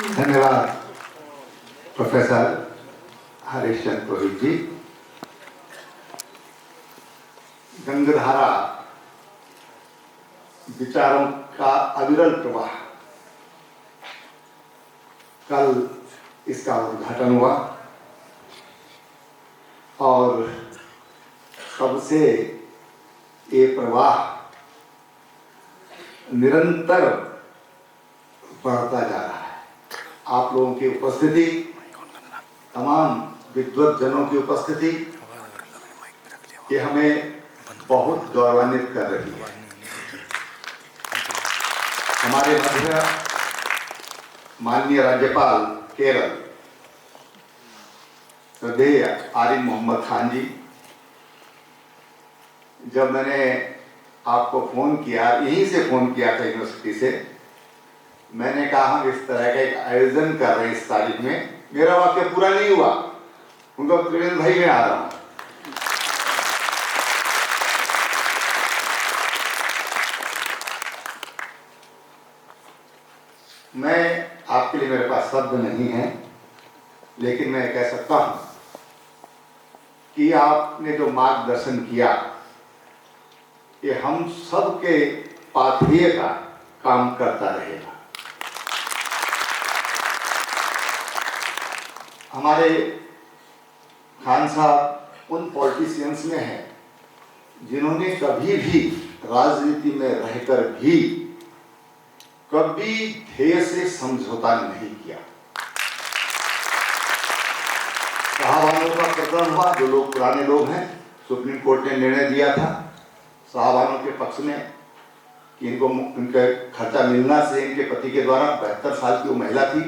धन्यवाद प्रोफेसर हरीशचंद्र पुरोहित जी। गंगाधारा विचारों का अविरल प्रवाह, कल इसका उद्घाटन हुआ और सबसे ये प्रवाह निरंतर बढ़ता जा रहा है। आप लोगों की उपस्थिति, तमाम विद्वत जनों की उपस्थिति, ये हमें बहुत गौरवान्वित कर रही है। हमारे मध्य माननीय राज्यपाल केरल श्रद्धेय आरिफ मोहम्मद खान जी, जब मैंने आपको फोन किया, यहीं से फोन किया था यूनिवर्सिटी से, मैंने कहा हम इस तरह का एक आयोजन कर रहे हैं इस तारीख में, मेरा वाक्य पूरा नहीं हुआ, उनका त्रिवेंद्र भाई मैं आ रहा हूं। मैं आपके लिए, मेरे पास शब्द नहीं है, लेकिन मैं कह सकता हूं कि आपने जो मार्गदर्शन किया, ये हम सबके पाथेय का काम करता रहेगा। हमारे खान साहब उन पॉलिटिशियंस में हैं जिन्होंने कभी भी राजनीति में रहकर भी कभी ध्येय से समझौता नहीं किया। साहबानों का प्रकरण हुआ, जो लोग पुराने लोग हैं, सुप्रीम कोर्ट ने निर्णय दिया था साहबानों के पक्ष में कि इनको उनका खर्चा मिलना से, इनके पति के द्वारा 72 साल की वो महिला थी।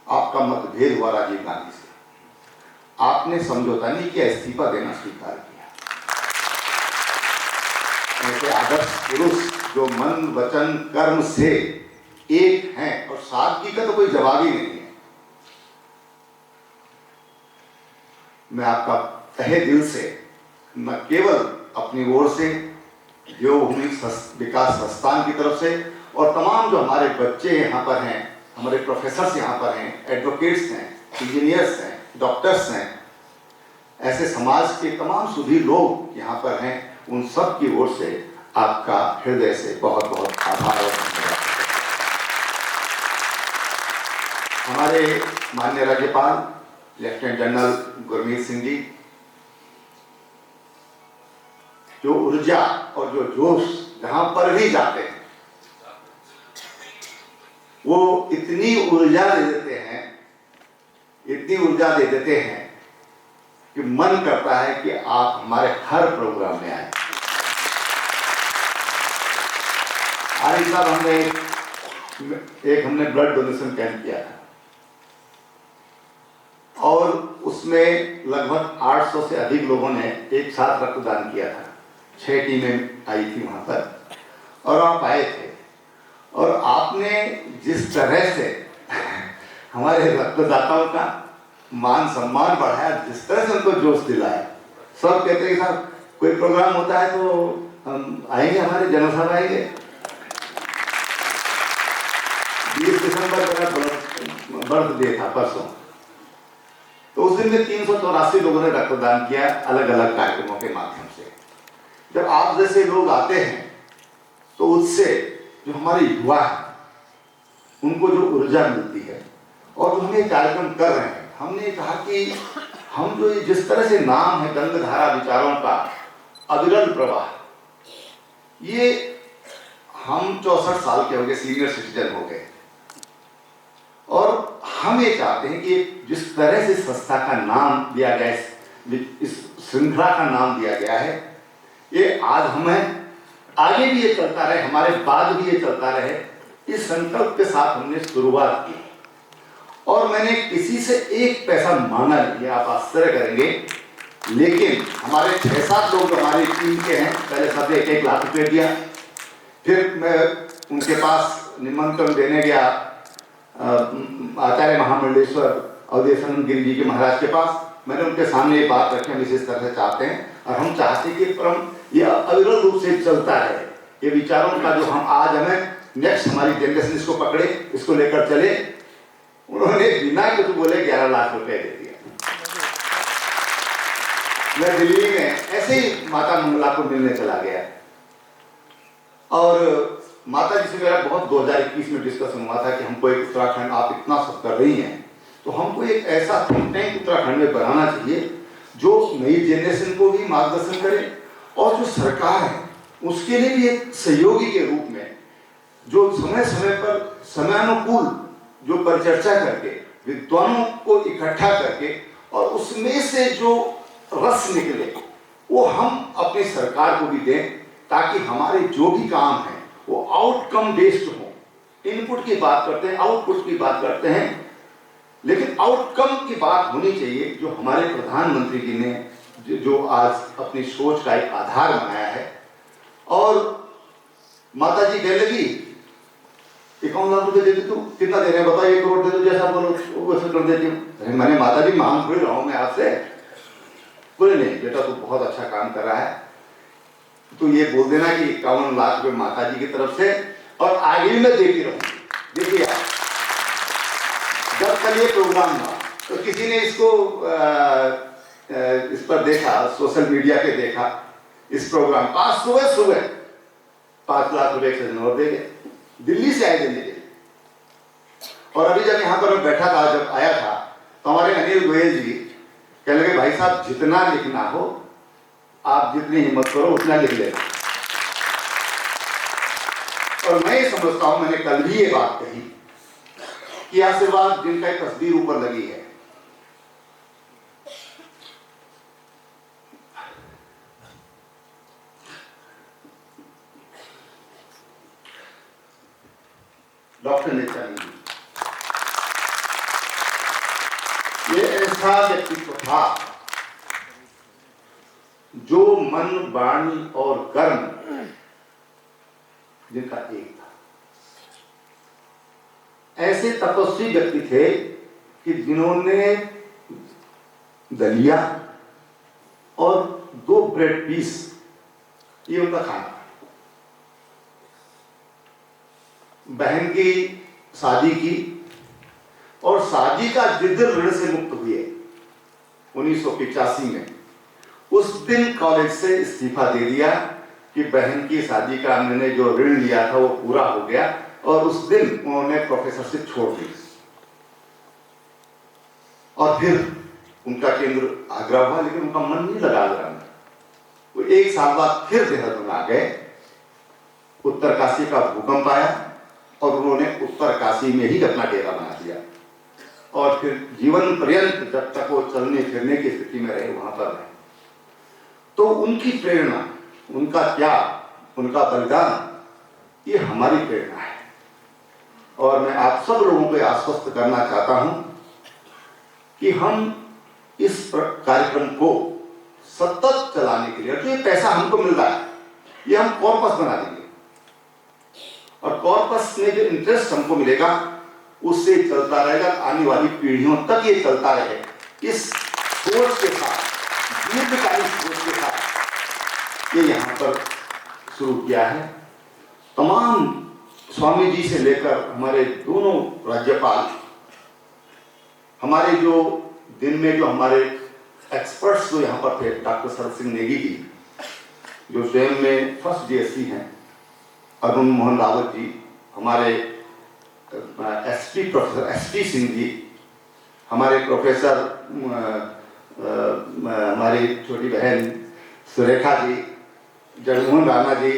आपका मतभेद हुआ राजीव गांधी से, आपने समझौता नहीं किया, इस्तीफा देना स्वीकार किया। ऐसे आदर्श पुरुष जो मन वचन कर्म से एक हैं, और सादगी का तो कोई जवाब ही नहीं है। मैं आपका तहे दिल से, न केवल अपनी ओर से, देवभूमि विकास संस्थान की तरफ से, और तमाम जो हमारे बच्चे यहाँ पर हैं, हमारे प्रोफेसर्स यहाँ पर हैं, एडवोकेट्स हैं, इंजीनियर्स हैं, डॉक्टर्स हैं, ऐसे समाज के तमाम सुधी लोग यहाँ पर हैं, उन सब की ओर से आपका हृदय से बहुत बहुत आभार और धन्यवाद। हमारे माननीय राज्यपाल लेफ्टिनेंट जनरल गुरमीत सिंह जी, जो ऊर्जा और जो जोश जहां पर भी जाते हैं, वो इतनी ऊर्जा दे देते हैं, इतनी ऊर्जा दे देते हैं कि मन करता है कि आप हमारे हर प्रोग्राम में आए। आज साहब हमने ब्लड डोनेशन कैंप किया था और उसमें लगभग 800 से अधिक लोगों ने एक साथ रक्तदान किया था। 6 टीमें आई थी वहां पर और आप आए थे, और आपने जिस तरह से हमारे रक्तदाताओं का मान सम्मान बढ़ाया, जिस तरह से उनको जोश दिलाया, सब कहते हैं साहब कोई प्रोग्राम होता है तो हम आएंगे, हमारे जनसभा आएंगे। 20 दिसंबर मेरा बर्थडे था परसों, तो उस दिन में 384 लोगों ने रक्तदान किया अलग अलग कार्यक्रमों के माध्यम से। जब आप जैसे लोग आते हैं तो उससे जो हमारे युवा है उनको जो ऊर्जा मिलती है, और जो हम ये कार्यक्रम कर रहे हैं, हमने कहा कि हम जो जिस तरह से नाम है गंगाधारा विचारों का अविरल प्रवाह, ये हम 64 साल के हो गए, सीनियर सिटीजन हो गए, और हम ये चाहते हैं कि जिस तरह से संस्था का नाम दिया गया, इस श्रृंखला का नाम दिया गया है, ये आज हमें आगे भी ये चलता रहे, हमारे बाद भी ये चलता रहे, इस संकल्प के साथ हमने शुरुआत की। और मैंने किसी से एक पैसा मांगा नहीं, आप आश्चर्य करेंगे, लेकिन हमारे 6-7 लोग हमारी टीम के हैं, पहले सब 1-1 लाख रुपये दिया। फिर मैं उनके पास निमंत्रण देने गया आचार्य महामंडलेश्वर अवधेशानंद गिरी जी के महाराज के पास। मैंने उनके सामने ये बात रखी, हम इस तरह से चाहते हैं, और हम चाहते हैं कि परम यह अविरल रूप से चलता है, ये विचारों का जो हम आज हमें नेक्स्ट हमारी जनरेशन इसको पकड़े, इसको लेकर चले। उन्होंने बिना कुछ बोले 11 लाख रुपए दे दिया। मैं दिल्ली में ऐसे ही माता मंगला को मिलने चला गया और माता जी से मेरा बहुत 2021 में डिस्कशन हुआ था कि हमको एक उत्तराखंड, आप इतना सब कर रही हैं तो हमको एक ऐसा थिंक टैंक उत्तराखंड में बनाना चाहिए जो नई जनरेशन को भी मार्गदर्शन करे और जो सरकार है उसके लिए भी एक सहयोगी के रूप में जो समय समय पर समयानुकूल जो परिचर्चा करके विद्वानों को इकट्ठा करके और उसमें से जो रस निकले वो हम अपनी सरकार को भी दें, ताकि हमारे जो भी काम है वो आउटकम बेस्ड हो। इनपुट की बात करते हैं, आउटपुट की बात करते हैं, लेकिन आउटकम की बात होनी चाहिए। जो हमारे प्रधानमंत्री जी ने जो आज अपनी सोच का एक आधार बनाया है। और माता जी कहने लगी 51 लाख रुपए दे दे, तू कितना दे रहे हैं बताओ, 1 करोड़ दे दो, जैसा बोलो वैसे कर देती हूँ। मैंने माता जी मांग थोड़ी रहा हूँ मैं आपसे। बोले नहीं बेटा तू बहुत अच्छा काम कर रहा है, तो ये बोल देना कि 51 लाख रुपए माता जी की तरफ से, और आगे भी मैं देती रहूँ। देखिए जब कल ये प्रोग्राम हुआ तो किसी ने इसको इस पर देखा, सोशल मीडिया पे देखा इस प्रोग्राम, आज सुबह सुबह 5 लाख रुपए से और दे गए, दिल्ली से आए देने के। और अभी जब यहाँ पर मैं बैठा था, जब आया था तो हमारे अनिल गोयल जी कहने लगे भाई साहब जितना लिखना हो आप जितनी हिम्मत करो उतना लिख लेना। और मैं ये समझता हूं, मैंने कल भी ये बात कही कि आशीर्वाद जिनका एक तस्वीर ऊपर लगी है, डॉक्टर नेतानी जी, ये ऐसा व्यक्तित्व था जो मन वाणी और कर्म जिनका एक था। ऐसे तपस्वी व्यक्ति थे कि जिन्होंने दलिया और 2 ब्रेड पीस ये उनका खाना। बहन की शादी की और शादी का जिस दिन ऋण से मुक्त हुए 1985 में, उस दिन कॉलेज से इस्तीफा दे दिया कि बहन की शादी का मैंने जो ऋण लिया था वो पूरा हो गया, और उस दिन उन्होंने प्रोफेसरशिप छोड़ दी। और फिर उनका केंद्र आगरा हुआ, लेकिन उनका मन नहीं लगा आगरा में। वो 1 साल बाद फिर देहरादून आ गए। उत्तरकाशी का भूकंप आया और उन्होंने उत्तरकाशी में ही अपना डेरा बना दिया, और फिर जीवन पर्यंत जब तक वो चलने फिरने की स्थिति में रहे वहां पर रहे। तो उनकी प्रेरणा, उनका त्याग, उनका बलिदान ये हमारी प्रेरणा है। और मैं आप सब लोगों को आश्वस्त करना चाहता हूं कि हम इस कार्यक्रम को सतत चलाने के लिए, जो ये पैसा हमको मिल रहा है ये हम कॉर्पस बना देंगे, और कॉर्पस में जो इंटरेस्ट हमको मिलेगा उससे चलता रहेगा, आने वाली पीढ़ियों तक ये चलता रहे। इस सोच के साथ, दीर्घकालिक सोच के साथ ये यहाँ पर शुरू किया है। तमाम स्वामी जी से लेकर हमारे दोनों राज्यपाल, हमारे जो दिन में जो हमारे एक्सपर्ट्स जो यहाँ पर थे, डॉक्टर शरद सिंह नेगी जी जो स्वयं में फर्स्ट DSC हैं, अरुण मोहन रावत जी, हमारे SP professor SP Singh ji, हमारे प्रोफेसर हमारी छोटी बहन सुरेखा जी, जगमोहन राणा जी,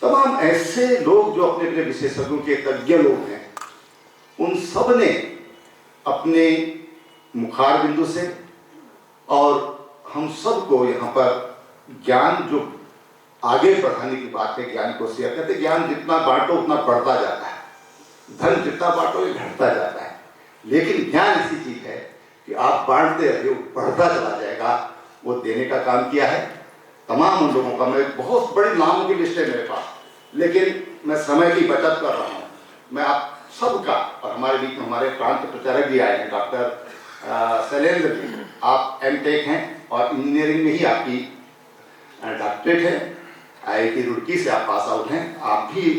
तमाम ऐसे लोग जो अपने अपने विशेषज्ञों के तज्ञ लोग हैं, उन सब ने अपने मुखार बिंदु से और हम सबको यहाँ पर ज्ञान जो आगे बढ़ाने की बात है, ज्ञान को शेयर करते। ज्ञान जितना बांटो उतना बढ़ता जाता है, धन जितना बांटो ये घटता जाता है, लेकिन ज्ञान ऐसी चीज है कि आप बांटते रहे बढ़ता चला जाएगा। वो देने का काम किया है तमाम उन लोगों का। मैं बहुत बड़ी नामों की लिस्ट है मेरे पास, लेकिन मैं समय की बचत कर रहा हूँ। मैं आप सबका, और हमारे बीच में हमारे प्रांत प्रचारक भी आए हैं, डॉक्टर शैलेंद्र जी, आप M.Tech हैं और इंजीनियरिंग में ही आपकी डॉक्टरेट है। IIT रुड़की से आप पास आउट हैं। आप भी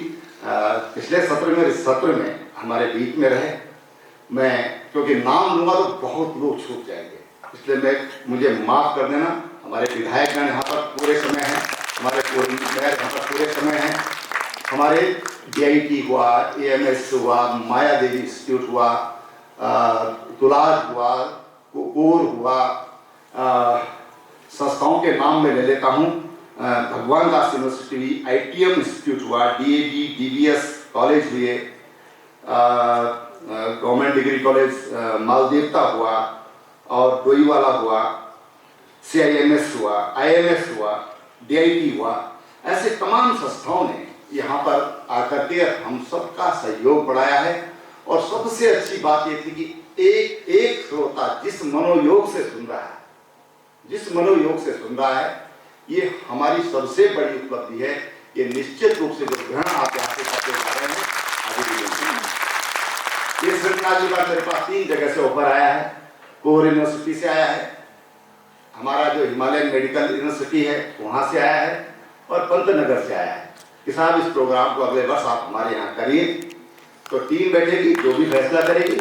पिछले सत्र में हमारे बीच में रहे। मैं क्योंकि नाम लूँगा तो बहुत लोग छूट जाएंगे, इसलिए मुझे माफ़ कर देना। हमारे विधायकगण यहाँ पर पूरे समय हैं, हमारे मेयर यहाँ पर पूरे समय हैं। हमारे DIT हुआ, AMS हुआ, माया देवी इंस्टीट्यूट हुआ, तुलाज हुआ, कोर हुआ, संस्थाओं के नाम में ले लेता हूँ। भगवान दास यूनिवर्सिटी, ITM इंस्टीट्यूट हुआ, DAV, DBS कॉलेज हुए, गवर्नमेंट डिग्री कॉलेज मालदेवता हुआ और डोईवाला हुआ, CIMS हुआ, IMS हुआ, DIT हुआ। ऐसे तमाम संस्थाओं ने यहाँ पर आकर के हम सबका सहयोग बढ़ाया है। और सबसे अच्छी बात ये थी कि एक श्रोता जिस मनोयोग से सुन रहा है, ये हमारी सबसे बड़ी उपलब्धि है। ये निश्चित रूप से जो ग्रहण आप यहाँ से करते जा रहे हैं, आगे भी ये श्रृंखला जी का मेरे पास 3 जगह से ऑफर आया है। कोर यूनिवर्सिटी से आया है, हमारा जो हिमालयन मेडिकल यूनिवर्सिटी है वहाँ से आया है, और पंतनगर से आया है कि साहब इस प्रोग्राम को अगले वर्ष आप हमारे यहाँ करिए। तो टीम बैठेगी, जो भी फैसला करेगी,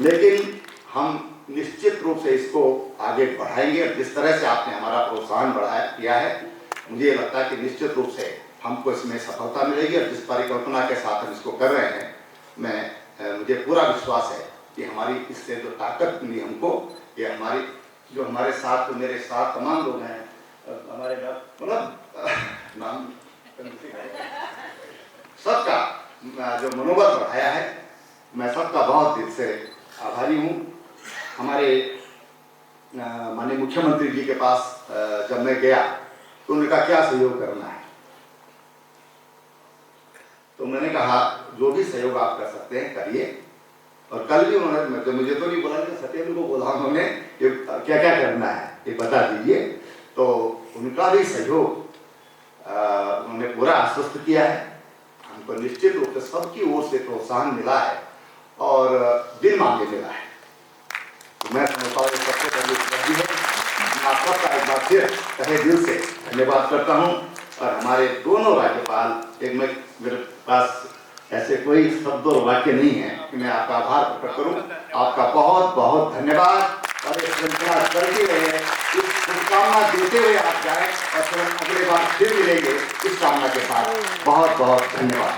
लेकिन हम निश्चित रूप से इसको आगे बढ़ाएंगे। और जिस तरह से आपने हमारा प्रोत्साहन बढ़ाया किया है, मुझे लगता है कि निश्चित रूप से हमको इसमें सफलता मिलेगी। और जिस परिकल्पना के साथ हम इसको कर रहे हैं, मुझे पूरा विश्वास है कि हमारी इससे जो ताकत मिली हमको, ये हमारे साथ, मेरे साथ तमाम लोग हैं, हमारे मतलब नाम सबका जो मनोबल बढ़ाया है, मैं सबका बहुत दिल से आभारी हूँ। हमारे माननीय मुख्यमंत्री जी के पास जब मैं गया तो उन्होंने कहा क्या सहयोग करना है, तो मैंने कहा जो भी सहयोग आप कर सकते हैं करिए। और कल भी उन्होंने, मुझे तो नहीं बोला, सत्येंद्र को बोला उन्होंने कि क्या क्या करना है ये बता दीजिए। तो उनका भी सहयोग उन्होंने पूरा आश्वस्त किया है। हमको निश्चित रूप से सबकी ओर से प्रोत्साहन मिला है और बिन मांगे मिला है। तो मैं समझता हूँ सबसे बड़ी उपलब्धि है। मैं आप सबका एक बार फिर तहे दिल से धन्यवाद करता हूँ। और हमारे दोनों राज्यपाल, एक मेरे पास ऐसे कोई शब्द और वाक्य नहीं है कि मैं आपका आभार प्रकट करूँ। आपका बहुत बहुत धन्यवाद। और इस श्रृंखला चलती रहे, इस शुभकामना देते हुए आप जाएं और फिर अगले बार फिर मिलेंगे इस कामना के साथ। बहुत बहुत धन्यवाद।